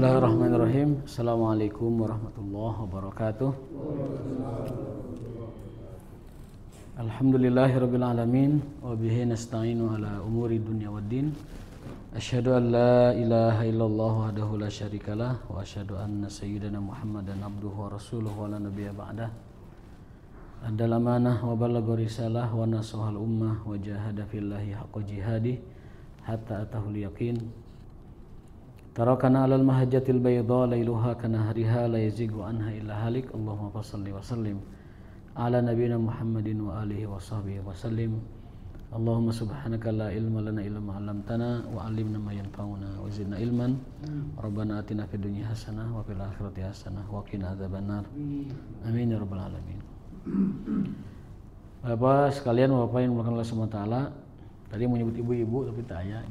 Bismillahirrahmanirrahim. Assalamualaikum warahmatullahi wabarakatuh. Alhamdulillahirabbil alamin wa bihi nasta'inu ala umuri dunya waddin. Asyhadu an la ilaha illallah wahdahu la syarikalah wa asyhadu anna sayyidana Muhammadan abduhu wa rasuluhu wa la nabiyya ba'dah. Addal amanah wa ballagha risalah wa nasahal ummah wa jahada fillahi haqqa jihadih hatta atahul yaqin. Tarakana alal mahajjatil bayda lailuha kanahariha la yazigu anha illa halik. Allahumma salli wa sallim ala nabiyina Muhammadin wa alihi wa sahbihi wa sallim. Allahumma subhanaka la ilma lana illa ma 'allamtana wa 'allimna ma yanfa'una wa zidna ilman. Rabbana atina fid dunya hasanah wa fil akhirati hasanah wa qina adzabannar. Amin ya rabbal alamin. Bapak sekalian, Bapak yang dimuliakan Allah Subhanahu wa taala, tadi menyebut ibu-ibu tapi tak ya.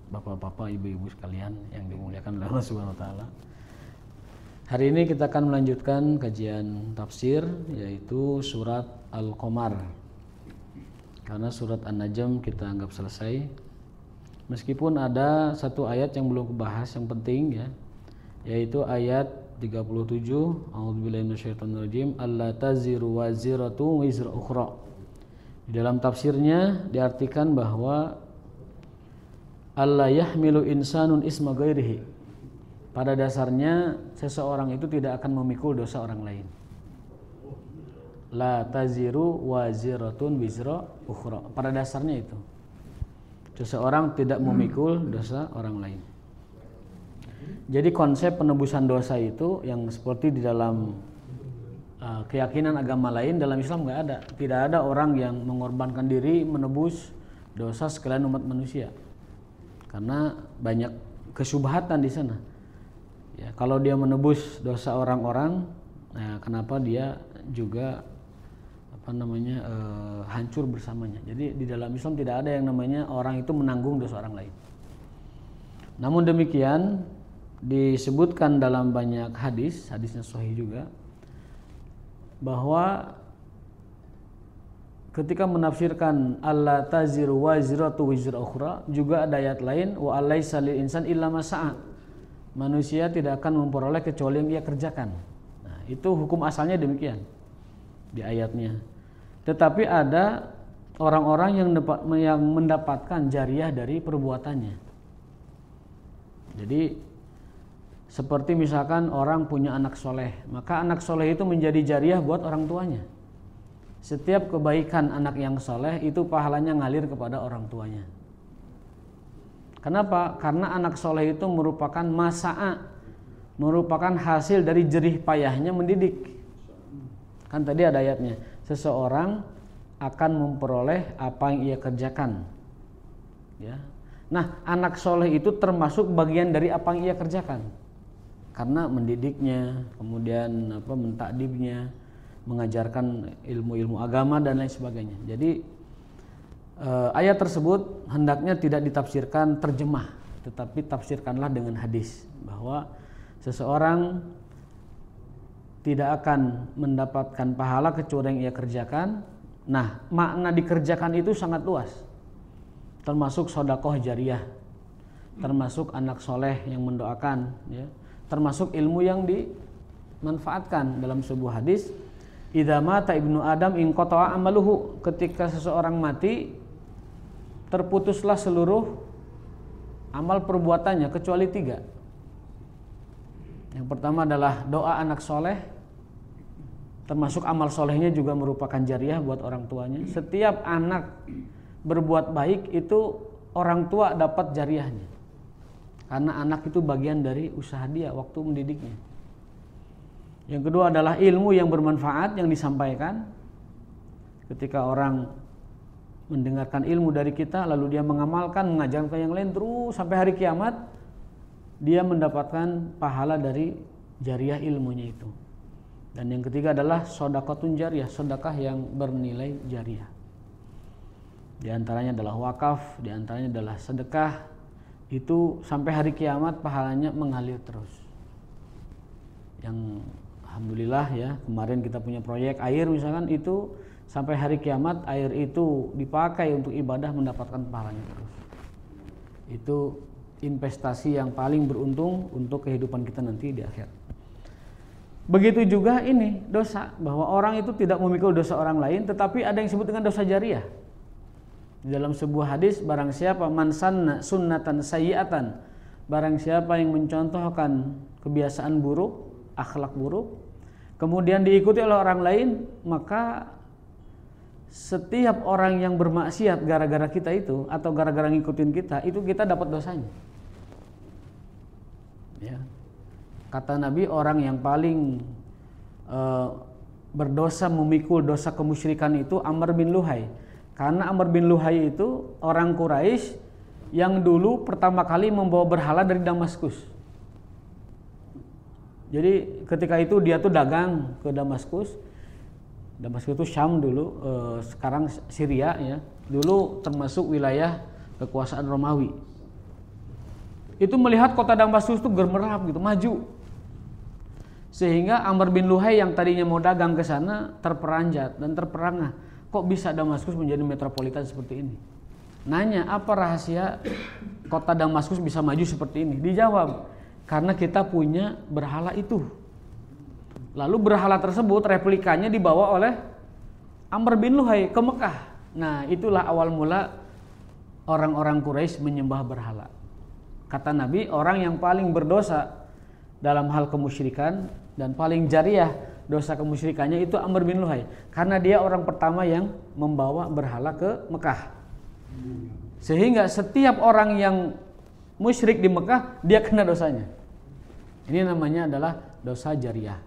Bapak-bapak, ibu-ibu sekalian yang dimuliakan oleh Allah Subhanahu wa taala. Hari ini kita akan melanjutkan kajian tafsir, yaitu surat Al-Qamar. Karena surat An-Najm kita anggap selesai. Meskipun ada satu ayat yang belum dibahas yang penting ya, yaitu ayat 37. A'udzubillahi minasyaitonirrajim. Alla taziru waziratu wizra ukhra. Di dalam tafsirnya diartikan bahwa Allah yahmilu insanun isma ghairihi. Pada dasarnya seseorang itu tidak akan memikul dosa orang lain. La taziru waziratun wizra ukhra. Pada dasarnya itu. Seseorang tidak memikul dosa orang lain. Jadi konsep penebusan dosa itu yang seperti di dalam keyakinan agama lain, dalam Islam nggak ada. Tidak ada orang yang mengorbankan diri menebus dosa sekalian umat manusia. Karena banyak kesubhatan di sana. Ya, kalau dia menebus dosa orang-orang, nah kenapa dia juga hancur bersamanya? Jadi di dalam Islam tidak ada yang namanya orang itu menanggung dosa orang lain. Namun demikian disebutkan dalam banyak hadisnya sahih juga, bahwa ketika menafsirkan alla taziru waziratu wizra ukhra, juga ada ayat lain wa alaisa lil insan illa ma sa'a. Manusia tidak akan memperoleh kecuali yang ia kerjakan. Nah, itu hukum asalnya demikian di ayatnya. Tetapi ada orang-orang yang mendapatkan jariah dari perbuatannya. Jadi seperti misalkan orang punya anak soleh, maka anak soleh itu menjadi jariah buat orang tuanya. Setiap kebaikan anak yang soleh itu pahalanya ngalir kepada orang tuanya. Kenapa? Karena anak soleh itu merupakan masa'a, merupakan hasil dari jerih payahnya mendidik. Kan tadi ada ayatnya, seseorang akan memperoleh apa yang ia kerjakan. Ya. Nah, anak soleh itu termasuk bagian dari apa yang ia kerjakan. Karena mendidiknya, kemudian mentakdibnya, mengajarkan ilmu-ilmu agama dan lain sebagainya. Jadi ayat tersebut hendaknya tidak ditafsirkan terjemah, tetapi tafsirkanlah dengan hadis, bahwa seseorang tidak akan mendapatkan pahala kecuali yang ia kerjakan. Nah, makna dikerjakan itu sangat luas, termasuk sedekah jariyah, termasuk anak soleh yang mendoakan, ya, termasuk ilmu yang dimanfaatkan. Dalam sebuah hadis, idza mata ibnu adam inqata'a amaluhu, ketika seseorang mati terputuslah seluruh amal perbuatannya kecuali 3. Yang pertama adalah doa anak soleh, termasuk amal solehnya juga merupakan jariah buat orang tuanya. Setiap anak berbuat baik itu orang tua dapat jariahnya, karena anak itu bagian dari usaha dia waktu mendidiknya. Yang kedua adalah ilmu yang bermanfaat yang disampaikan. Ketika orang mendengarkan ilmu dari kita, lalu dia mengamalkan, mengajarkan yang lain terus sampai hari kiamat, dia mendapatkan pahala dari jariah ilmunya itu. Dan yang ketiga adalah shadaqatun jariyah, sedekah yang bernilai jariah. Di antaranya adalah wakaf, di antaranya adalah sedekah. Itu sampai hari kiamat pahalanya mengalir terus. Yang alhamdulillah ya, kemarin kita punya proyek air misalkan, itu sampai hari kiamat air itu dipakai untuk ibadah mendapatkan pahalanya terus. Itu investasi yang paling beruntung untuk kehidupan kita nanti di akhir. Begitu juga ini dosa, bahwa orang itu tidak memikul dosa orang lain, tetapi ada yang disebut dengan dosa jariah. Di dalam sebuah hadis, barang siapa man sanna sunnatan sayyi'atan, barang siapa yang mencontohkan kebiasaan buruk, akhlak buruk, kemudian diikuti oleh orang lain, maka setiap orang yang bermaksiat gara-gara kita itu, atau gara-gara ngikutin kita, itu kita dapat dosanya. Ya. Kata Nabi, orang yang paling berdosa memikul dosa kemusyrikan itu Amr bin Luhai. Karena Amr bin Luhai itu orang Quraisy yang dulu pertama kali membawa berhala dari Damaskus. Jadi ketika itu dia tuh dagang ke Damaskus. Damaskus itu Syam dulu, sekarang Syria ya. Dulu termasuk wilayah kekuasaan Romawi. Itu melihat kota Damaskus itu gemerlap gitu, maju. Sehingga Amr bin Luhai yang tadinya mau dagang ke sana terperanjat dan terperangah. Kok bisa Damaskus menjadi metropolitan seperti ini? Nanya, apa rahasia kota Damaskus bisa maju seperti ini? Dijawab, karena kita punya berhala itu. Lalu berhala tersebut replikanya dibawa oleh Amr bin Luhai ke Mekah. Nah, itulah awal mula orang-orang Quraisy menyembah berhala. Kata Nabi, orang yang paling berdosa dalam hal kemusyrikan dan paling jariah dosa kemusyrikannya itu Amr bin Luhai, karena dia orang pertama yang membawa berhala ke Mekah. Sehingga setiap orang yang musyrik di Mekah, dia kena dosanya. Ini namanya adalah dosa jariah,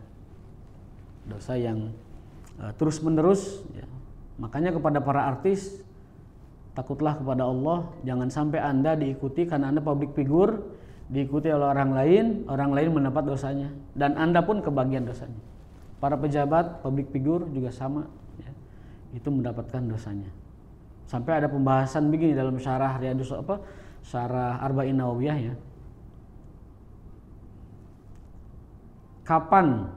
dosa yang terus menerus ya. Makanya kepada para artis, takutlah kepada Allah, jangan sampai Anda diikuti karena Anda public figure, diikuti oleh orang lain mendapat dosanya, dan Anda pun kebagian dosanya. Para pejabat, public figure juga sama ya, itu mendapatkan dosanya. Sampai ada pembahasan begini dalam syarah syarah Arba'in Nawawiyah ya. Kapan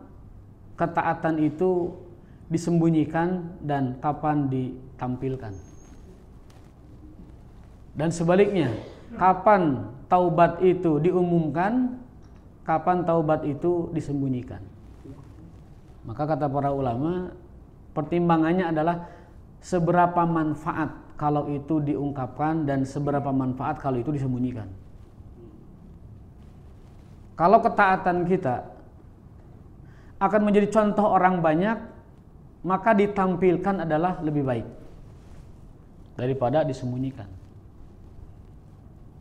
ketaatan itu disembunyikan dan kapan ditampilkan? Dan sebaliknya, kapan taubat itu diumumkan, kapan taubat itu disembunyikan? Maka kata para ulama, pertimbangannya adalah seberapa manfaat kalau itu diungkapkan dan seberapa manfaat kalau itu disembunyikan. Kalau ketaatan kita akan menjadi contoh orang banyak, maka ditampilkan adalah lebih baik daripada disembunyikan.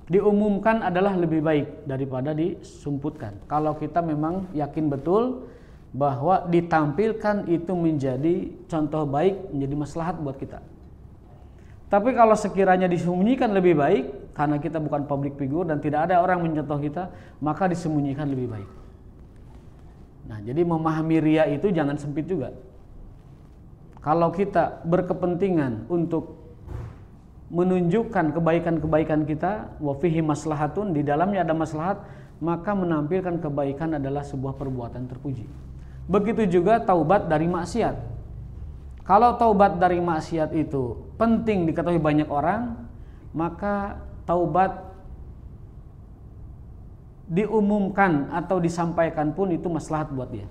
Diumumkan adalah lebih baik daripada disumputkan. Kalau kita memang yakin betul bahwa ditampilkan itu menjadi contoh baik, menjadi maslahat buat kita. Tapi kalau sekiranya disembunyikan lebih baik, karena kita bukan public figure dan tidak ada orang mencontoh kita, maka disembunyikan lebih baik. Nah, jadi memahami riya itu jangan sempit juga. Kalau kita berkepentingan untuk menunjukkan kebaikan-kebaikan kita, wa fihi maslahatun, di dalamnya ada maslahat, maka menampilkan kebaikan adalah sebuah perbuatan terpuji. Begitu juga taubat dari maksiat. Kalau taubat dari maksiat itu penting diketahui banyak orang, maka taubat diumumkan atau disampaikan pun itu maslahat buat dia.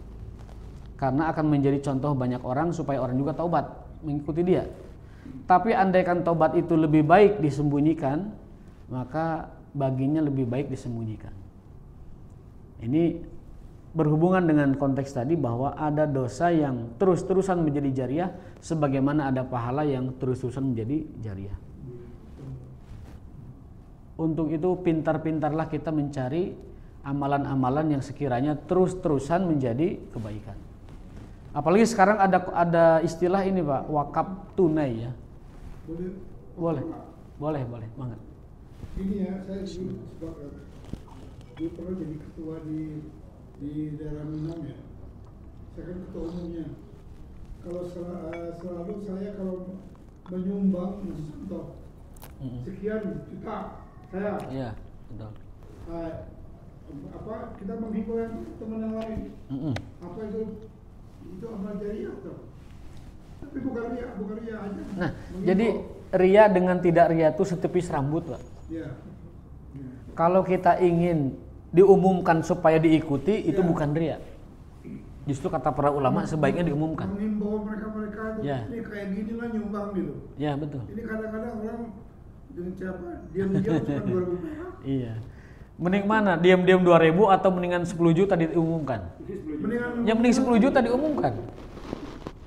Karena akan menjadi contoh banyak orang supaya orang juga taubat mengikuti dia. Tapi andaikan taubat itu lebih baik disembunyikan, maka baginya lebih baik disembunyikan. Ini berhubungan dengan konteks tadi bahwa ada dosa yang terus-terusan menjadi jariah, sebagaimana ada pahala yang terus-terusan menjadi jariah. Untuk itu pintar-pintarlah kita mencari amalan-amalan yang sekiranya terus-terusan menjadi kebaikan. Apalagi sekarang ada istilah ini Pak, wakaf tunai ya. Boleh banget. Ini ya, saya dulu pernah jadi ketua di daerah Minang ya. Saya kan ketua umumnya. Kalau selalu saya kalau menyumbang contoh sekian juta saya. Iya, betul. Kita menghibur teman yang lain. Apa itu amal jariah tuh. Tapi bukan ria aja. Nah, jadi ria dengan tidak ria itu setepis rambut, Pak. Iya. Kalau kita ingin diumumkan supaya diikuti, itu bukan riya. Justru kata para ulama sebaiknya diumumkan. Mengimbau mereka itu, ini kayak gini lah nyumbang gitu. Ya betul. Ini kadang-kadang orang dengan siapa diam-diam cuma 2.000 perak. Iya. Mending mana? Diam-diam 2.000 atau mendingan 10 juta diumumkan? Yang mending 10 juta diumumkan.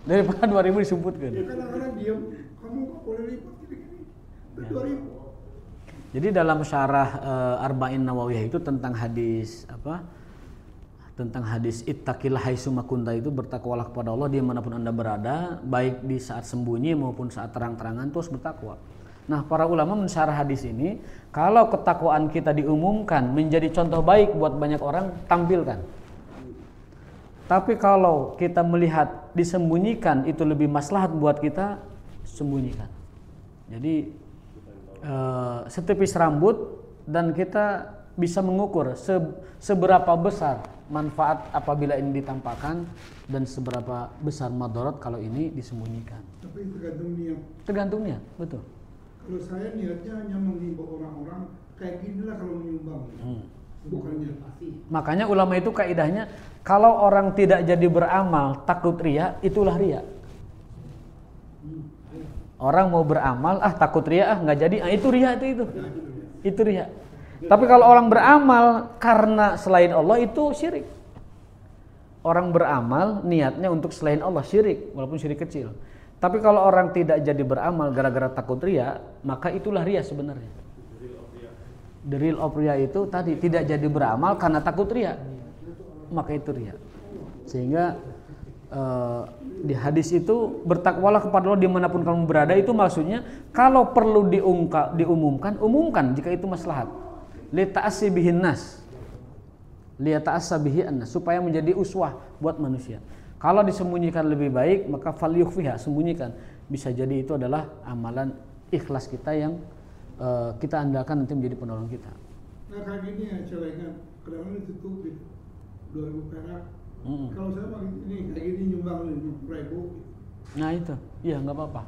Daripada 2.000 disumputkan. Ya kadang-kadang diam, kamu kok boleh lipat gini-gini. 2.000. Jadi dalam syarah Arba'in Nawawiyah itu tentang hadis tentang hadis ittaqillah haitsuma kunta, itu bertakwalah kepada Allah dimanapun Anda berada, baik di saat sembunyi maupun saat terang-terangan, terus bertakwa. Nah, para ulama mensyarah hadis ini, kalau ketakwaan kita diumumkan menjadi contoh baik buat banyak orang, tampilkan. Tapi kalau kita melihat disembunyikan itu lebih maslahat buat kita, sembunyikan. Jadi setipis rambut, dan kita bisa mengukur seberapa besar manfaat apabila ini ditampakkan dan seberapa besar madarat kalau ini disembunyikan. Tapi tergantung niat. Tergantung niat, betul. Kalau saya niatnya hanya mengimbau orang-orang kayak ginilah kalau menyumbang, bukannya pasti. Makanya ulama itu kaidahnya, kalau orang tidak jadi beramal takut riya, itulah riya. Orang mau beramal, takut riya, nggak jadi, itu riya, itu riya. Tapi kalau orang beramal karena selain Allah, itu syirik. Orang beramal niatnya untuk selain Allah, syirik, walaupun syirik kecil. Tapi kalau orang tidak jadi beramal gara-gara takut riya, maka itulah riya sebenarnya. The real of riya itu tadi, tidak jadi beramal karena takut riya, maka itu riya. Sehingga di hadis itu, bertakwalah kepada Allah dimanapun kamu berada, itu maksudnya kalau perlu diumumkan, umumkan jika itu maslahat. Lita'assi bihin nas, liyata'assa bihi annas, supaya menjadi uswah buat manusia. Kalau disembunyikan lebih baik, maka falyukhfiha, sembunyikan. Bisa jadi itu adalah amalan ikhlas kita yang kita andalkan nanti menjadi penolong kita. Nah kayak gini ya celengan, kadang-kadang ditutupin 2.000 perak. Kalau saya mah ini kayak gini nyumbang 50.000. Nah itu, iya nggak apa-apa.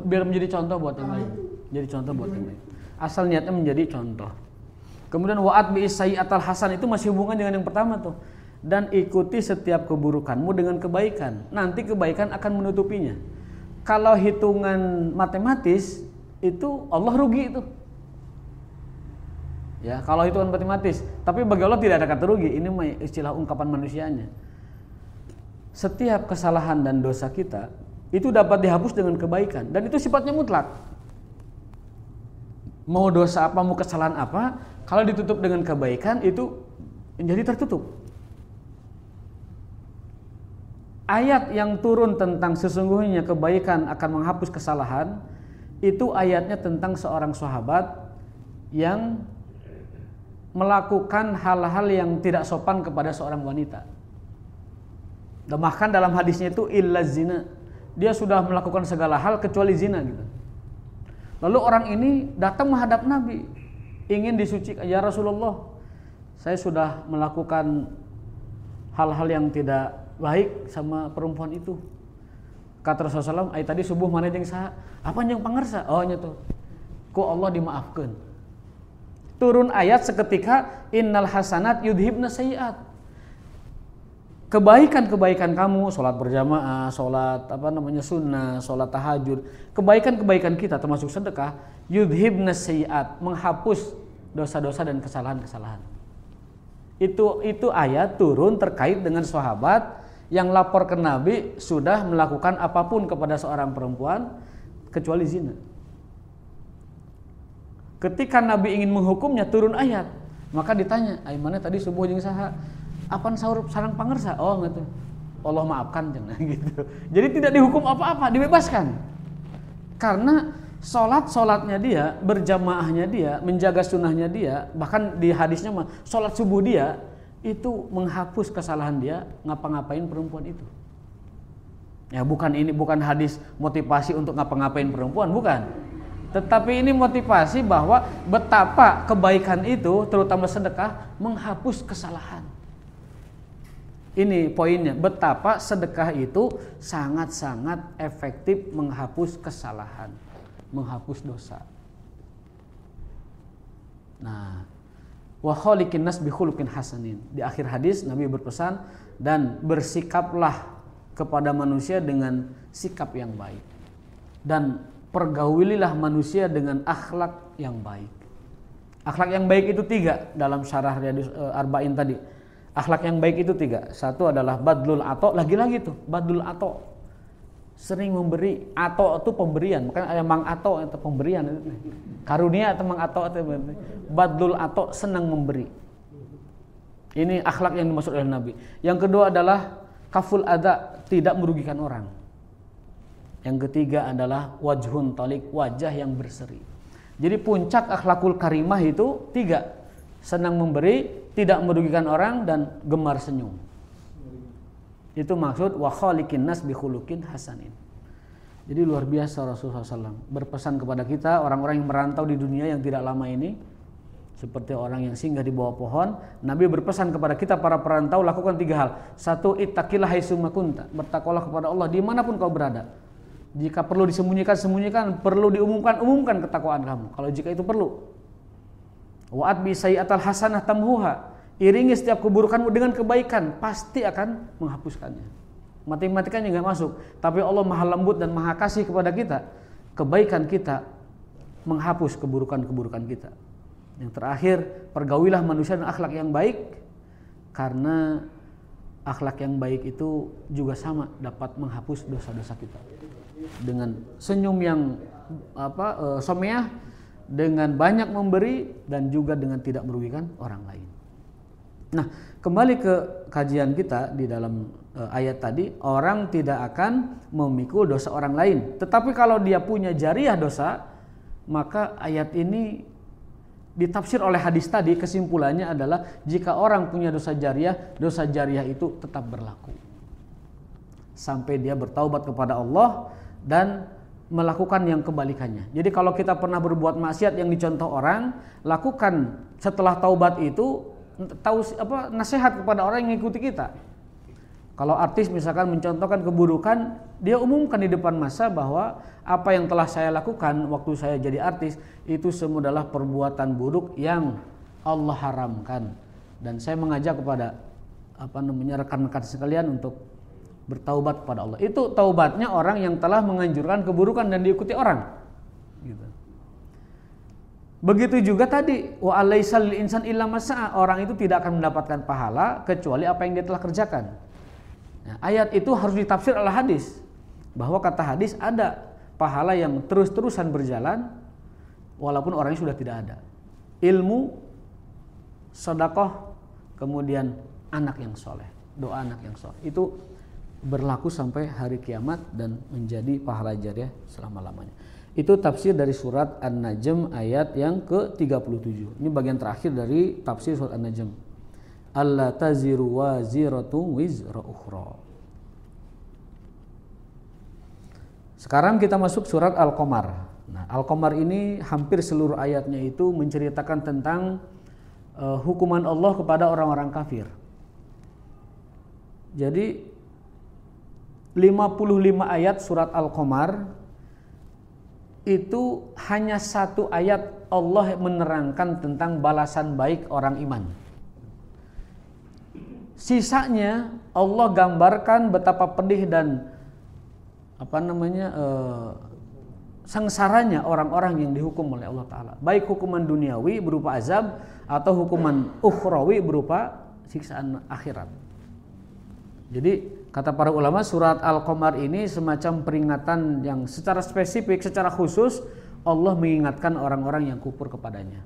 Biar menjadi contoh buat yang lain. Jadi contoh buat yang lain. Asal niatnya menjadi contoh. Kemudian wa'at bi'is sayyi'atal hasan, itu masih hubungan dengan yang pertama tuh. Dan ikuti setiap keburukanmu dengan kebaikan. Nanti kebaikan akan menutupinya. Kalau hitungan matematis, itu Allah rugi itu. Ya, kalau hitungan matematis. Tapi bagi Allah tidak ada kata rugi. Ini istilah ungkapan manusianya. Setiap kesalahan dan dosa kita itu dapat dihapus dengan kebaikan, dan itu sifatnya mutlak. Mau dosa apa, mau kesalahan apa, kalau ditutup dengan kebaikan itu menjadi tertutup. Ayat yang turun tentang sesungguhnya kebaikan akan menghapus kesalahan, itu ayatnya tentang seorang sahabat yang melakukan hal-hal yang tidak sopan kepada seorang wanita. Dan bahkan dalam hadisnya itu illa zina, dia sudah melakukan segala hal kecuali zina gitu. Lalu orang ini datang menghadap Nabi, ingin disucikan. Ya Rasulullah, saya sudah melakukan hal-hal yang tidak baik sama perempuan itu. Kata Rasulullah, tadi subuh mana yang sah? Apa yang pangersa? Oh nyata. Ku Allah dimaafkan. Turun ayat seketika, innal hasanat yudhibna sayyiat. Kebaikan-kebaikan kamu, sholat berjamaah, sholat sunnah, sholat tahajud, kebaikan-kebaikan kita termasuk sedekah, yudhibna sayyiat, menghapus dosa-dosa dan kesalahan-kesalahan. Itu ayat turun terkait dengan sahabat yang lapor ke Nabi sudah melakukan apapun kepada seorang perempuan kecuali zina. Ketika Nabi ingin menghukumnya, turun ayat. Maka ditanya, mana tadi subuh jeung saha? Apan sahur sareng pangersa? Oh gitu. Allah maafkan jangan gitu. Jadi tidak dihukum apa-apa, dibebaskan. Karena sholatnya dia, berjamaahnya dia, menjaga sunnahnya dia, bahkan di hadisnya mah sholat subuh dia itu menghapus kesalahan dia ngapa-ngapain perempuan itu. Ya bukan hadis motivasi untuk ngapa-ngapain perempuan, bukan. Tetapi ini motivasi bahwa betapa kebaikan itu, terutama sedekah, menghapus kesalahan. Ini poinnya, betapa sedekah itu sangat-sangat efektif menghapus kesalahan, menghapus dosa. Nah, wa khaliqin nas bi khuluqin hasanin. Di akhir hadis Nabi berpesan, dan bersikaplah kepada manusia dengan sikap yang baik. Dan pergaulilah manusia dengan akhlak yang baik. Akhlak yang baik itu 3 dalam syarah Riyadhus Arba'in tadi. Akhlak yang baik itu 3. Satu adalah badlul ato, lagi-lagi tuh badlul ato. Sering memberi. Ato itu pemberian, makanya ada mang ato itu pemberian. Karunia atau mang ato itu badlul ato, senang memberi. Ini akhlak yang dimaksud oleh Nabi. Yang kedua adalah kaful adza, tidak merugikan orang. Yang ketiga adalah wajhun talik, wajah yang berseri. Jadi puncak akhlakul karimah itu 3. Senang memberi, tidak merugikan orang, dan gemar senyum. Itu maksud wa khaliqin nas bi khuluqin hasanin. Jadi luar biasa Rasulullah SAW berpesan kepada kita, orang-orang yang merantau di dunia yang tidak lama ini, seperti orang yang singgah di bawah pohon. Nabi berpesan kepada kita para perantau, lakukan 3 hal. 1, ittaqillah haitsuma kunta, bertakwalah kepada Allah dimanapun kau berada. Jika perlu disembunyikan, sembunyikan. Perlu diumumkan, umumkan ketakwaan kamu, kalau jika itu perlu. Wa atbi sayyi'atal hasanah tamhuha, iringi setiap keburukanmu dengan kebaikan, pasti akan menghapuskannya. Matematikanya nggak masuk, tapi Allah maha lembut dan maha kasih kepada kita. Kebaikan kita menghapus keburukan-keburukan kita. Yang terakhir, pergaulilah manusia dengan akhlak yang baik, karena akhlak yang baik itu juga sama dapat menghapus dosa-dosa kita. Dengan senyum yang someah, dengan banyak memberi, dan juga dengan tidak merugikan orang lain. Nah, kembali ke kajian kita di dalam ayat tadi, orang tidak akan memikul dosa orang lain. Tetapi kalau dia punya jariah dosa, maka ayat ini ditafsir oleh hadis tadi, kesimpulannya adalah jika orang punya dosa jariah itu tetap berlaku sampai dia bertaubat kepada Allah dan melakukan yang kebalikannya. Jadi kalau kita pernah berbuat maksiat yang dicontoh orang, lakukan setelah taubat itu, nasihat kepada orang yang mengikuti kita. Kalau artis misalkan mencontohkan keburukan, dia umumkan di depan massa bahwa apa yang telah saya lakukan waktu saya jadi artis itu semua adalah perbuatan buruk yang Allah haramkan, dan saya mengajak kepada rekan-rekan sekalian untuk bertaubat kepada Allah. Itu taubatnya orang yang telah menganjurkan keburukan dan diikuti orang. Gitu. Begitu juga tadi, wa alaisal lil insan illa masa'a, orang itu tidak akan mendapatkan pahala kecuali apa yang dia telah kerjakan. Nah, ayat itu harus ditafsir oleh hadis, bahwa kata hadis ada pahala yang terus-terusan berjalan walaupun orangnya sudah tidak ada. Ilmu, sedekah, kemudian anak yang soleh, doa anak yang soleh, itu berlaku sampai hari kiamat dan menjadi pahala jariah selama-lamanya. Itu tafsir dari surat An-Najm ayat yang ke-37. Ini bagian terakhir dari tafsir surat An-Najm. Alla taziru waziratun wizra ukhra. Sekarang kita masuk surat Al-Qamar. Nah, Al-Qamar ini hampir seluruh ayatnya itu menceritakan tentang hukuman Allah kepada orang-orang kafir. Jadi 55 ayat surat Al-Qamar itu hanya 1 ayat Allah menerangkan tentang balasan baik orang iman. Sisanya Allah gambarkan betapa pedih dan sengsaranya orang-orang yang dihukum oleh Allah Ta'ala, baik hukuman duniawi berupa azab atau hukuman ukhrawi berupa siksaan akhirat. Jadi kata para ulama, surat Al-Qamar ini semacam peringatan yang secara spesifik, secara khusus Allah mengingatkan orang-orang yang kufur kepadanya.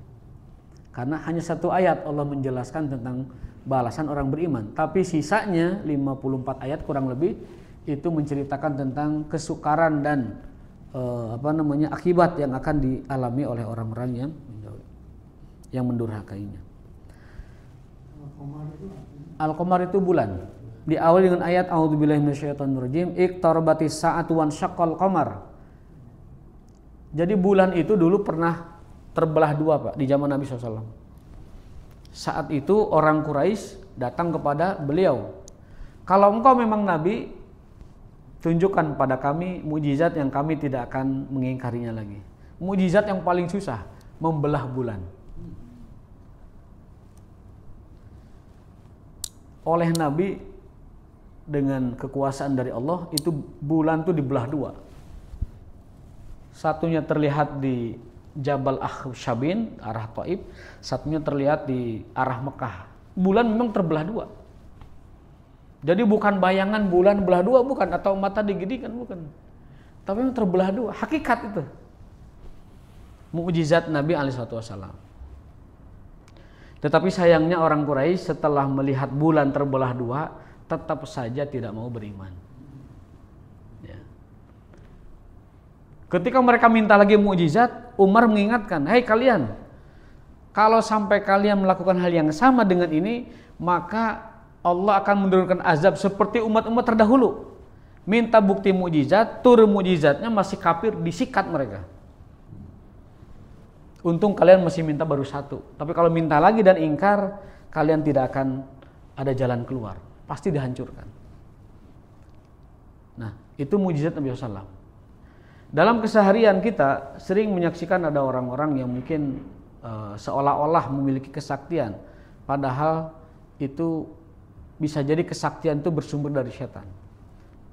Karena hanya 1 ayat Allah menjelaskan tentang balasan orang beriman, tapi sisanya 54 ayat kurang lebih itu menceritakan tentang kesukaran dan akibat yang akan dialami oleh orang-orang yang mendurhakainya. Al-Qamar itu bulan. Diawali dengan ayat a'udzubillahi minasyaitonirrajim, iqtarabatis sa'atu wan syaqqal qamar. Jadi bulan itu dulu pernah terbelah 2, Pak, di zaman Nabi SAW. Saat itu orang Quraisy datang kepada beliau, kalau engkau memang Nabi, tunjukkan pada kami mukjizat yang kami tidak akan mengingkarinya lagi. Mukjizat yang paling susah, membelah bulan. oleh Nabi dengan kekuasaan dari Allah, itu bulan tuh dibelah dua. Satunya terlihat di Jabal Akhshabin arah Taif, satunya terlihat di arah Mekah. Bulan memang terbelah dua. Jadi bukan bayangan bulan belah dua, bukan, atau mata digedikan, bukan. Tapi memang terbelah dua, hakikat itu. Mukjizat Nabi SAW. Tetapi sayangnya orang Quraisy setelah melihat bulan terbelah dua, tetap saja tidak mau beriman. Ya. Ketika mereka minta lagi mukjizat, Umar mengingatkan, hei kalian, kalau sampai kalian melakukan hal yang sama dengan ini, maka Allah akan menurunkan azab seperti umat-umat terdahulu. Minta bukti mukjizat, turun mukjizatnya masih kafir, disikat mereka. Untung kalian masih minta baru satu. Tapi kalau minta lagi dan ingkar, kalian tidak akan ada jalan keluar. Pasti dihancurkan. Nah, itu mukjizat Nabi SAW. Dalam keseharian kita sering menyaksikan ada orang-orang yang mungkin seolah-olah memiliki kesaktian, padahal itu bisa jadi kesaktian itu bersumber dari setan.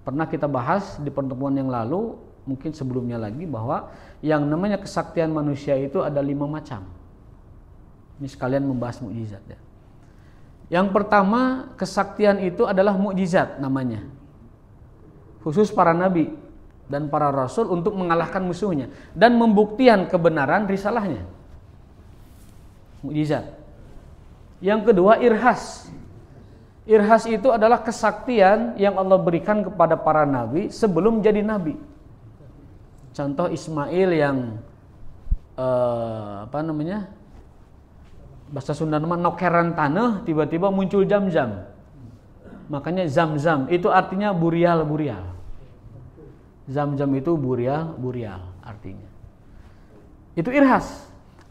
Pernah kita bahas di pertemuan yang lalu, mungkin sebelumnya lagi, bahwa yang namanya kesaktian manusia itu ada 5 macam. Ini sekalian membahas mukjizat ya. Yang pertama, kesaktian itu adalah mukjizat namanya. Khusus para nabi dan para rasul untuk mengalahkan musuhnya dan membuktikan kebenaran risalahnya. Mukjizat. Yang kedua, irhas. Irhas itu adalah kesaktian yang Allah berikan kepada para nabi sebelum jadi nabi. Contoh Ismail yang bahasa Sunda nama nokeran tanah, tiba-tiba muncul Zam-Zam. Makanya Zam-Zam itu artinya burial-burial. Zam-Zam itu burial artinya. Itu irhas.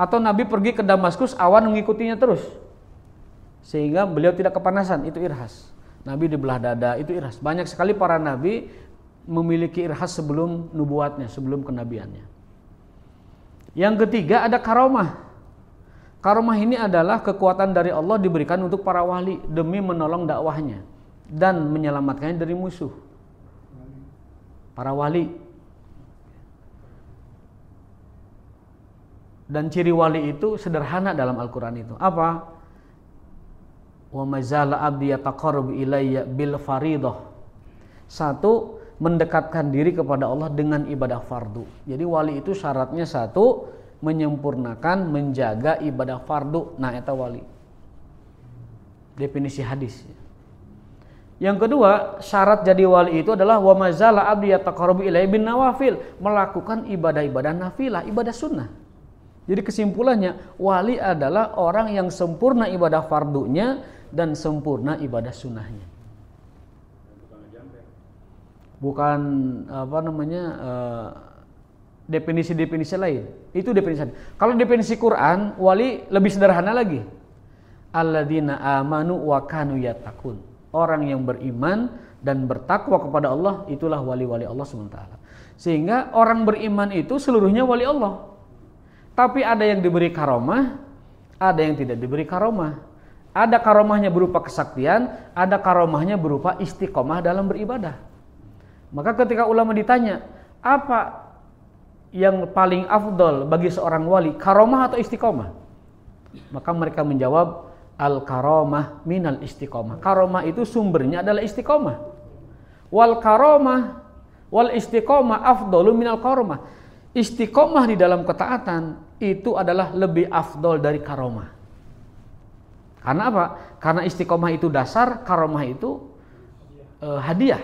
Atau Nabi pergi ke Damaskus, awan mengikutinya terus, sehingga beliau tidak kepanasan, itu irhas. Nabi dibelah dada, itu irhas. Banyak sekali para nabi memiliki irhas sebelum nubuatnya, sebelum kenabiannya. Yang ketiga ada karomah. Karomah ini adalah kekuatan dari Allah diberikan untuk para wali demi menolong dakwahnya dan menyelamatkannya dari musuh. Para wali. Dan ciri wali itu sederhana dalam Al-Quran itu. Apa? Wa mazala abdi yataqarrabu ilayya bil faridah. Satu, mendekatkan diri kepada Allah dengan ibadah fardu. Jadi wali itu syaratnya satu, menyempurnakan, menjaga ibadah fardu. Nah, eta wali. Definisi hadis. Yang kedua, syarat jadi wali itu adalah wa mazala abdi yataqarrabu ilayya bin nawafil, melakukan ibadah-ibadah nafilah, ibadah sunnah. Jadi kesimpulannya, wali adalah orang yang sempurna ibadah fardunya dan sempurna ibadah sunnahnya. Bukan definisi-definisi lain. Itu definisi. Kalau definisi Quran, wali lebih sederhana lagi. Alladzina amanu wa kanu yattaqun. Orang yang beriman dan bertakwa kepada Allah, itulah wali-wali Allah SWT. Sehingga orang beriman itu seluruhnya wali Allah. Tapi ada yang diberi karomah, ada yang tidak diberi karomah. Ada karomahnya berupa kesaktian, ada karomahnya berupa istiqomah dalam beribadah. Maka ketika ulama ditanya, apa yang paling afdol bagi seorang wali, karomah atau istiqomah? Maka mereka menjawab, al-karomah minal istiqomah. Karomah itu sumbernya adalah istiqomah. Wal karomah wal istiqomah afdolu minal karomah. Istiqomah di dalam ketaatan itu adalah lebih afdol dari karomah. Karena apa? Karena istiqomah itu dasar, karomah itu hadiah.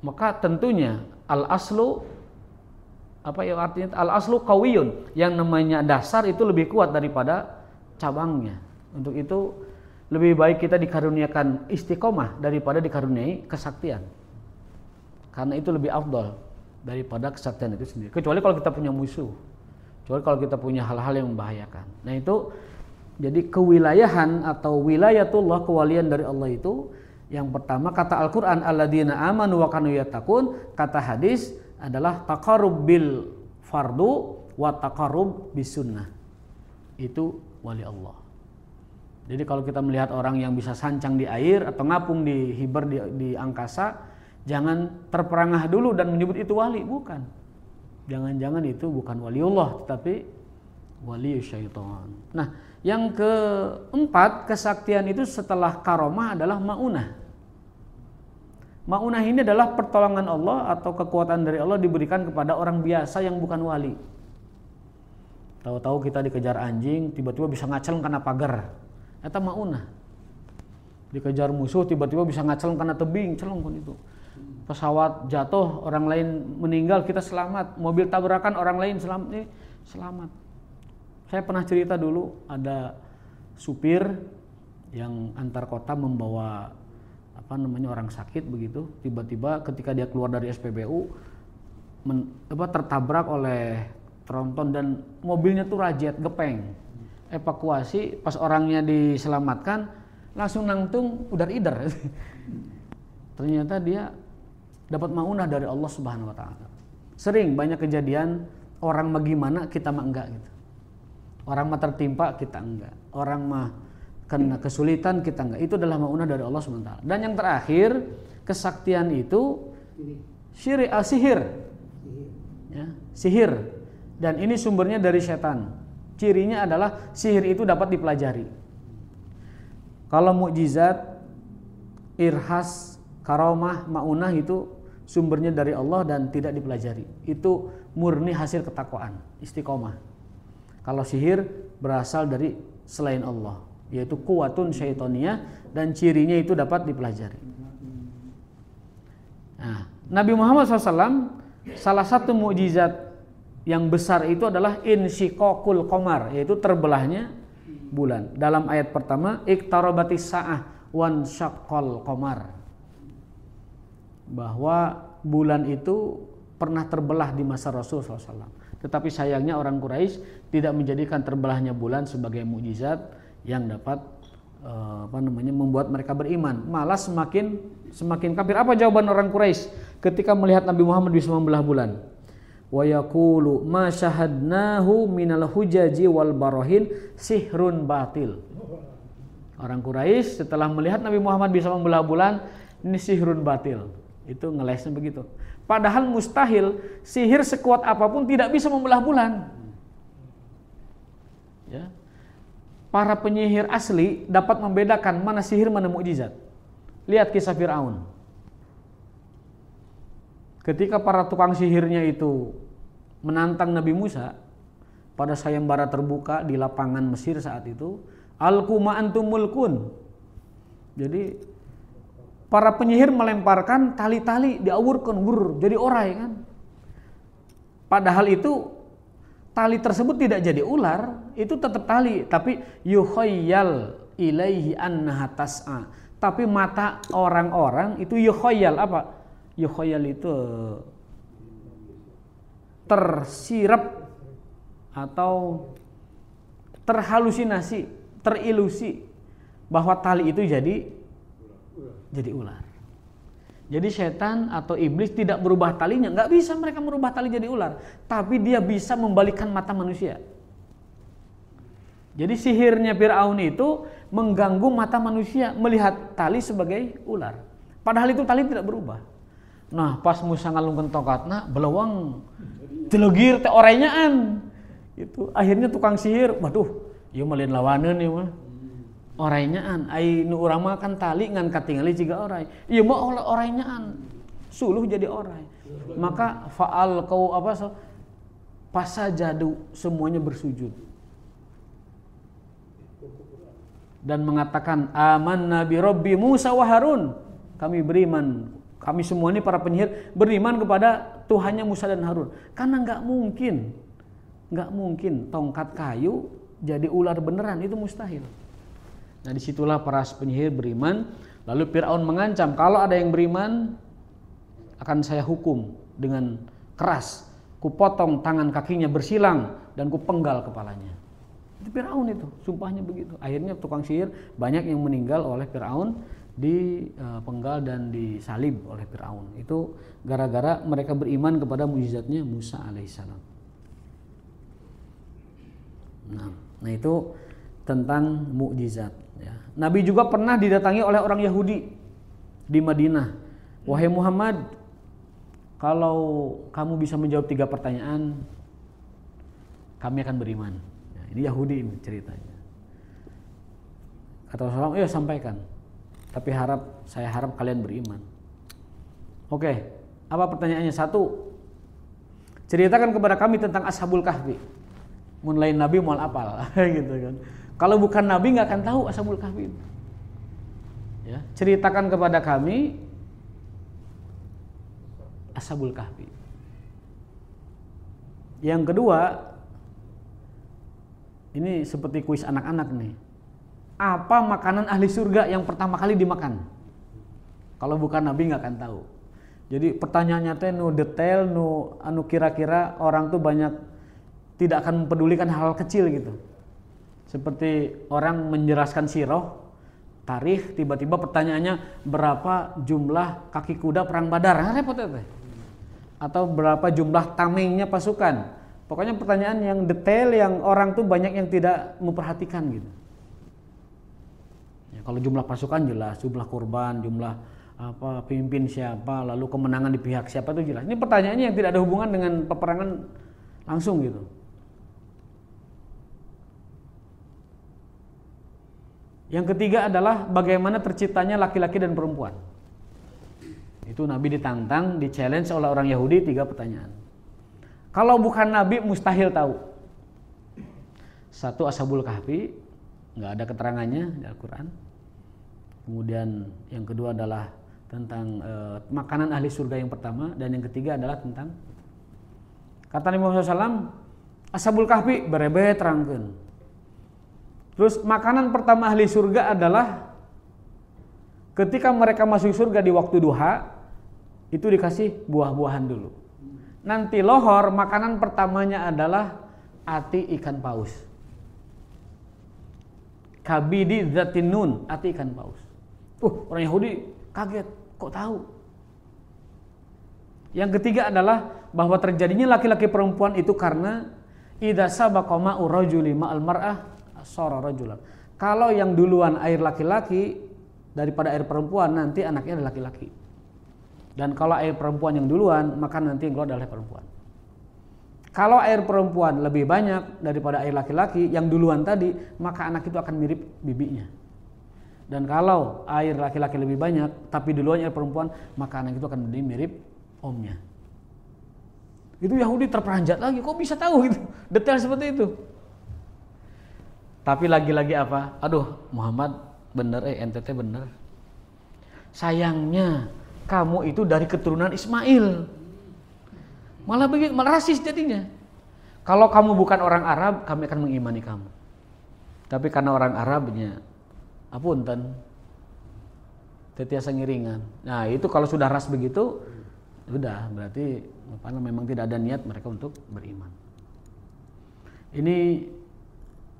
Maka tentunya al-aslu al-aslu qawiyun, yang namanya dasar itu lebih kuat daripada cabangnya. Untuk itu lebih baik kita dikaruniakan istiqomah daripada dikaruniai kesaktian. Karena itu lebih afdol daripada kesaktian itu sendiri. Kecuali kalau kita punya musuh. Kecuali kalau kita punya hal-hal yang membahayakan. Nah itu, jadi kewilayahan atau wilayatullah, kewalian dari Allah itu, yang pertama kata Al-Quran, alladzina amanu wa kanu yattaqun, kata hadis adalah taqarrub bil fardu wa taqarrub bis sunnah. Itu wali Allah. Jadi kalau kita melihat orang yang bisa sancang di air atau ngapung di hiber di angkasa, jangan terperangah dulu dan menyebut itu wali, bukan. Jangan-jangan itu bukan waliullah, tetapi wali syaitan. Nah, yang keempat, kesaktian itu setelah karomah adalah ma'unah. Ma'unah ini adalah pertolongan Allah atau kekuatan dari Allah diberikan kepada orang biasa yang bukan wali. Tahu-tahu kita dikejar anjing, tiba-tiba bisa ngacel karena pagar. Eta ma'unah. Dikejar musuh, tiba-tiba bisa ngacel karena tebing, celong kan itu. Pesawat jatuh, orang lain meninggal, kita selamat. Mobil tabrakan, orang lain selamat. Saya pernah cerita dulu, ada supir yang antar kota membawa orang sakit begitu. Tiba-tiba ketika dia keluar dari SPBU tertabrak oleh tronton dan mobilnya tuh rajet, gepeng. Evakuasi, pas orangnya diselamatkan langsung nangtung udar-idar. Ternyata dia dapat maunah dari Allah Subhanahu wa taala. Sering banyak kejadian orang mah gimana, kita mah enggak gitu. Orang mah tertimpa, kita enggak. Orang mah kena kesulitan, kita enggak. Itu adalah maunah dari Allah Subhanahu wa taala. Dan yang terakhir, kesaktian itu sihir. Ya, sihir. Dan ini sumbernya dari setan. Cirinya adalah sihir itu dapat dipelajari. Kalau mukjizat, irhas, karomah, maunah itu sumbernya dari Allah dan tidak dipelajari. Itu murni hasil ketakwaan, istiqomah. Kalau sihir berasal dari selain Allah, yaitu kuwatun syaitoniyah, dan cirinya itu dapat dipelajari. Nah, Nabi Muhammad SAW salah satu mukjizat yang besar itu adalah insyiqaqul qamar, yaitu terbelahnya bulan. Dalam ayat pertama, iqtarabatis sa'ah wan syaqqal qamar. Bahwa bulan itu pernah terbelah di masa Rasul SAW. Tetapi sayangnya orang Quraisy tidak menjadikan terbelahnya bulan sebagai mukjizat yang dapat membuat mereka beriman. Malah semakin kafir. Apa jawaban orang Quraisy ketika melihat Nabi Muhammad bisa membelah bulan? Wa yaqulu ma syahadnahu minal hujaji wal barahin sihrun batil. Orang Quraisy setelah melihat Nabi Muhammad bisa membelah bulan, ini sihrun batil. Itu ngelesnya begitu. Padahal mustahil, sihir sekuat apapun tidak bisa membelah bulan. Ya. Para penyihir asli dapat membedakan mana sihir mana mukjizat. Lihat kisah Fir'aun. Ketika para tukang sihirnya itu menantang Nabi Musa pada sayembara terbuka di lapangan Mesir saat itu, alqu ma antum mulkun. Jadi para penyihir melemparkan tali-tali, diawurkan, jadi orai kan. Padahal itu tali tersebut tidak jadi ular, itu tetap tali, tapi yukhayyal ilaihi annaha tas'a. Tapi mata orang-orang itu yukhayyal apa? Yukhayyal itu tersirap atau terhalusinasi, terilusi bahwa tali itu jadi ular. Jadi setan atau iblis tidak merubah talinya, nggak bisa mereka merubah tali jadi ular, tapi dia bisa membalikkan mata manusia. Jadi sihirnya Fir'aun itu mengganggu mata manusia melihat tali sebagai ular. Padahal itu tali tidak berubah. Nah, pas Musa ngalungkeun tongkatna, belewang telegir teh orainyaan. Itu akhirnya tukang sihir, waduh, ieu mah lain lawaneun ieu mah. Orainyaan, ai nu urang mah kan tali ngan katingali jiga orai. Ieu mah orainyaan. Suluh jadi orai. Maka fa'al kau pasajadu, semuanya bersujud. Dan mengatakan amanna bi rabbi Musa wa Harun. Kami beriman, kami semua ini para penyihir beriman kepada Tuhannya Musa dan Harun. Karena nggak mungkin tongkat kayu jadi ular beneran, itu mustahil. Nah, disitulah para penyihir beriman. Lalu Fir'aun mengancam, kalau ada yang beriman akan saya hukum dengan keras, kupotong tangan kakinya bersilang dan kupenggal kepalanya. Itu Fir'aun itu, sumpahnya begitu. Akhirnya tukang sihir banyak yang meninggal oleh Fir'aun, dipenggal dan disalib oleh Fir'aun. Itu gara-gara mereka beriman kepada mukjizatnya Musa alaihissalam. Nah itu tentang mukjizat. Ya. Nabi juga pernah didatangi oleh orang Yahudi di Madinah. Wahai Muhammad, kalau kamu bisa menjawab 3 pertanyaan, kami akan beriman. Ya, ini Yahudi ini ceritanya. Kata Rasulullah, ya sampaikan. Tapi saya harap kalian beriman. Oke, apa pertanyaannya? 1, ceritakan kepada kami tentang Ashabul Kahfi. Mun lain Nabi mau apal, gitu kan. Kalau bukan Nabi nggak akan tahu Ashabul Kahfi. Ya, ceritakan kepada kami Ashabul Kahfi. Yang kedua, ini seperti kuis anak-anak nih. Apa makanan ahli surga yang pertama kali dimakan? Kalau bukan Nabi nggak akan tahu. Jadi pertanyaannya teh nu detail, anu kira-kira orang tuh banyak tidak akan mempedulikan hal kecil gitu. Seperti orang menjelaskan sirah, tarikh, tiba-tiba pertanyaannya berapa jumlah kaki kuda perang Badar? Nah, repot teh. Atau berapa jumlah tamengnya pasukan? Pokoknya pertanyaan yang detail yang orang tuh banyak yang tidak memperhatikan gitu. Ya, kalau jumlah pasukan jelas, jumlah korban, jumlah pemimpin siapa, lalu kemenangan di pihak siapa itu jelas. Ini pertanyaannya yang tidak ada hubungan dengan peperangan langsung gitu. Yang ketiga adalah bagaimana terciptanya laki-laki dan perempuan. Itu Nabi ditantang, di-challenge oleh orang Yahudi 3 pertanyaan. Kalau bukan Nabi mustahil tahu. 1, Ashabul Kahfi, nggak ada keterangannya di Al-Quran. Kemudian yang kedua adalah tentang makanan ahli surga yang pertama, dan yang ketiga adalah tentang kata Nabi Muhammad SAW, Ashabul Kahfi berebe terangkeun. Terus makanan pertama ahli surga adalah ketika mereka masuk surga di waktu duha, itu dikasih buah-buahan dulu. Nanti lohor makanan pertamanya adalah ati ikan paus. Kabidi dzatin nun, ati ikan paus. Orang Yahudi kaget, kok tahu? Yang ketiga adalah bahwa terjadinya laki-laki perempuan itu karena idza sabaqa ma'u rajuli ma'al mar'ah sara rajulan. Kalau yang duluan air laki-laki daripada air perempuan, nanti anaknya adalah laki-laki. Dan kalau air perempuan yang duluan, maka nanti yang keluar adalah perempuan. Kalau air perempuan lebih banyak daripada air laki-laki yang duluan tadi, maka anak itu akan mirip bibinya. Dan kalau air laki-laki lebih banyak, tapi duluan air perempuan, maka anak itu akan menjadi mirip omnya. Itu Yahudi terperanjat lagi, kok bisa tahu gitu, detail seperti itu. Tapi lagi-lagi apa? Aduh, Muhammad bener, NTT bener. Sayangnya kamu itu dari keturunan Ismail. Malah begitu, malah rasis jadinya. Kalau kamu bukan orang Arab, kami akan mengimani kamu. Tapi karena orang Arabnya, apunten, tetiasa ngiringan. Nah itu kalau sudah ras begitu, sudah berarti memang tidak ada niat mereka untuk beriman. Ini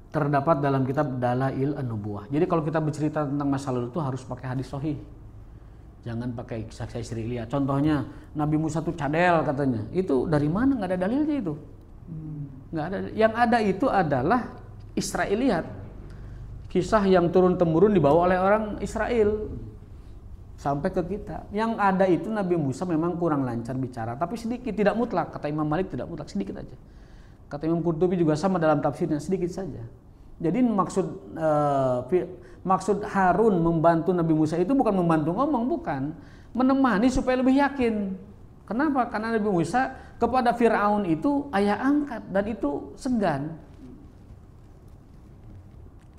terdapat dalam kitab Dalail An-Nubuwah. Jadi kalau kita bercerita tentang masa lalu itu harus pakai hadis sahih. Jangan pakai kisah Israiliyat. Contohnya Nabi Musa tuh cadel katanya. Itu dari mana? Nggak ada dalilnya itu. Nggak ada. Yang ada itu adalah Israiliyat. Kisah yang turun-temurun dibawa oleh orang Israel sampai ke kita. Yang ada itu Nabi Musa memang kurang lancar bicara, tapi sedikit, tidak mutlak. Kata Imam Malik tidak mutlak, sedikit aja. Kata Imam Qurtubi juga sama dalam tafsirnya, sedikit saja. Jadi maksud Harun membantu Nabi Musa itu bukan membantu ngomong, bukan, menemani supaya lebih yakin. Kenapa? Karena Nabi Musa kepada Fir'aun itu ayah angkat dan itu segan.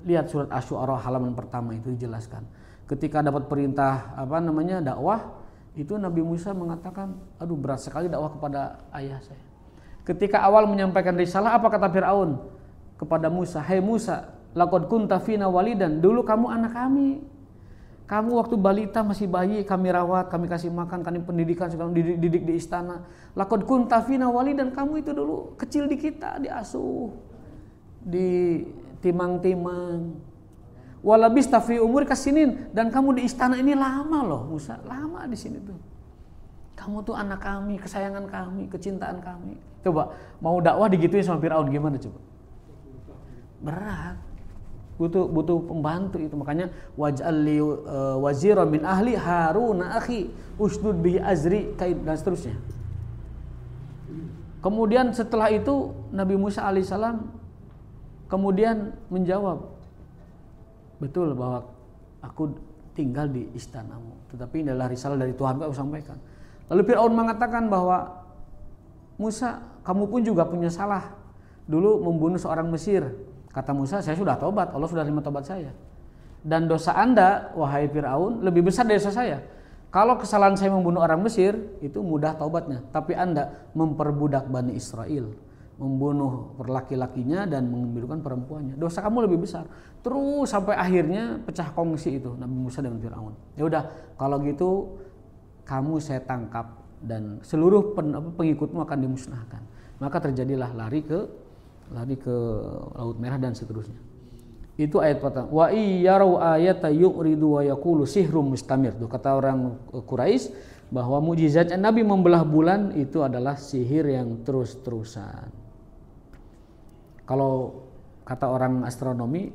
Lihat surat Asy-Syu'ara halaman pertama itu dijelaskan. Ketika dapat perintah dakwah, itu Nabi Musa mengatakan, aduh berat sekali dakwah kepada ayah saya. Ketika awal menyampaikan risalah, apa kata Fir'aun kepada Musa? Hai Musa, laqad kunta fina walidan, dulu kamu anak kami. Kamu waktu balita masih bayi, kami rawat, kami kasih makan, kami pendidikan, sekarang didik di istana. Laqad kunta fina walidan, kamu itu dulu kecil di kita, diasuh, di timang-timang. Walabista fi umur kasinin, dan kamu di istana ini lama loh Musa, lama di sini tuh. Kamu tuh anak kami, kesayangan kami, kecintaan kami. Coba mau dakwah digituin sama Fir'aun gimana coba? Berat. butuh pembantu itu. Makanya waj'al li wazira min ahli Harun akhi ushdud bihi azri dan seterusnya. Kemudian setelah itu Nabi Musa alaihissalam kemudian menjawab, betul bahwa aku tinggal di istanamu, tetapi ini adalah risalah dari Tuhan aku sampaikan. Lalu Fir'aun mengatakan bahwa Musa, kamu pun juga punya salah. Dulu membunuh seorang Mesir. Kata Musa, saya sudah tobat, Allah sudah terima tobat saya. Dan dosa Anda, wahai Fir'aun, lebih besar dari dosa saya. Kalau kesalahan saya membunuh orang Mesir, itu mudah taubatnya. Tapi Anda memperbudak Bani Israel, membunuh laki-lakinya dan membiarkan perempuannya. Dosa kamu lebih besar. Terus sampai akhirnya pecah kongsi itu Nabi Musa dengan Fir'aun. Ya udah, kalau gitu kamu saya tangkap dan seluruh pengikutmu akan dimusnahkan. Maka terjadilah lari ke Laut Merah dan seterusnya. Itu ayat pertama. Wa iyyaru ayata yu'ridu wa yaqulu sihrum mustamir. Tuh kata orang Quraisy bahwa mukjizatnya Nabi membelah bulan itu adalah sihir yang terus-terusan. Kalau kata orang astronomi,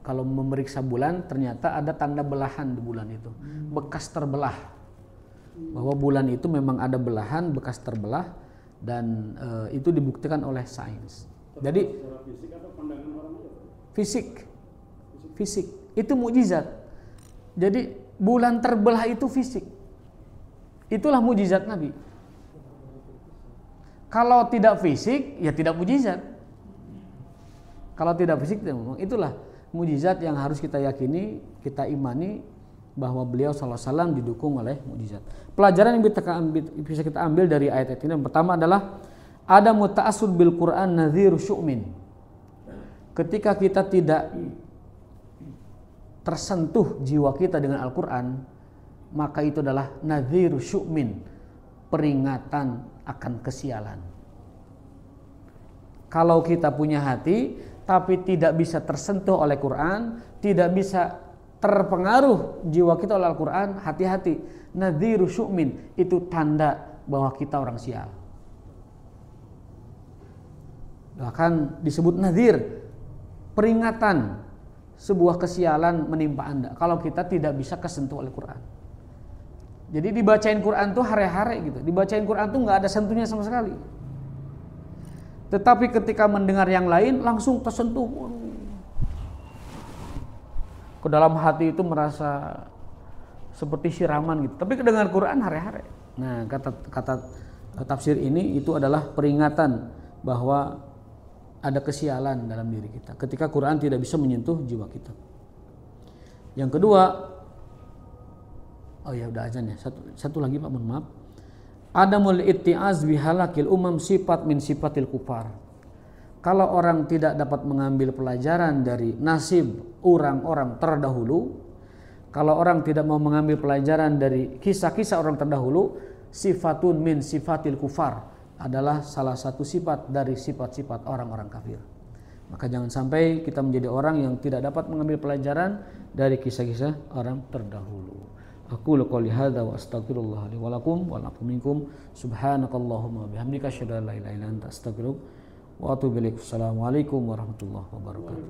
kalau memeriksa bulan ternyata ada tanda belahan di bulan itu, bekas terbelah. Bahwa bulan itu memang ada belahan, bekas terbelah, dan itu dibuktikan oleh sains. Jadi fisik atau pandangan orang aja? Fisik itu mukjizat. Jadi bulan terbelah itu fisik. Itulah mukjizat Nabi. Kalau tidak fisik, ya tidak mukjizat. Kalau tidak fisik, itulah mukjizat yang harus kita yakini, kita imani bahwa beliau SAW didukung oleh mukjizat. Pelajaran yang bisa kita ambil dari ayat ini yang pertama adalah ada muta'assud bil Quran nadhir syu'min. Ketika kita tidak tersentuh jiwa kita dengan Al-Quran, maka itu adalah nadhir syu'min, peringatan akan kesialan. Kalau kita punya hati tapi tidak bisa tersentuh oleh Quran, tidak bisa terpengaruh jiwa kita oleh Al-Quran, hati-hati. Nadhiru syu'min, itu tanda bahwa kita orang sial. Bahkan disebut nadhir, peringatan sebuah kesialan menimpa Anda kalau kita tidak bisa kesentuh oleh Quran. Jadi dibacain Quran tuh hare-hare gitu, dibacain Quran tuh nggak ada sentuhnya sama sekali. Tetapi ketika mendengar yang lain langsung tersentuh. Ke dalam hati itu merasa seperti siraman gitu. Tapi kedengar Quran hare-hare. Nah, kata tafsir ini itu adalah peringatan bahwa ada kesialan dalam diri kita ketika Quran tidak bisa menyentuh jiwa kita. Yang kedua, oh ya udah azan ya. Satu lagi Pak, mohon maaf. Adamul itti'az bihalakil umam sifat min sifatil kufar. Kalau orang tidak dapat mengambil pelajaran dari nasib orang-orang terdahulu, kalau orang tidak mau mengambil pelajaran dari kisah-kisah orang terdahulu, sifatun min sifatil kufar adalah salah satu sifat dari sifat-sifat orang-orang kafir. Maka jangan sampai kita menjadi orang yang tidak dapat mengambil pelajaran dari kisah-kisah orang terdahulu. Aku qouli hadza wa astaghfirullah li wa lakum wa lakum minkum subhanakallahumma wa bihamdika asyhadu an la ilaha illa anta astaghfiruka wa atubu ilaik. Assalamualaikum warahmatullahi wabarakatuh.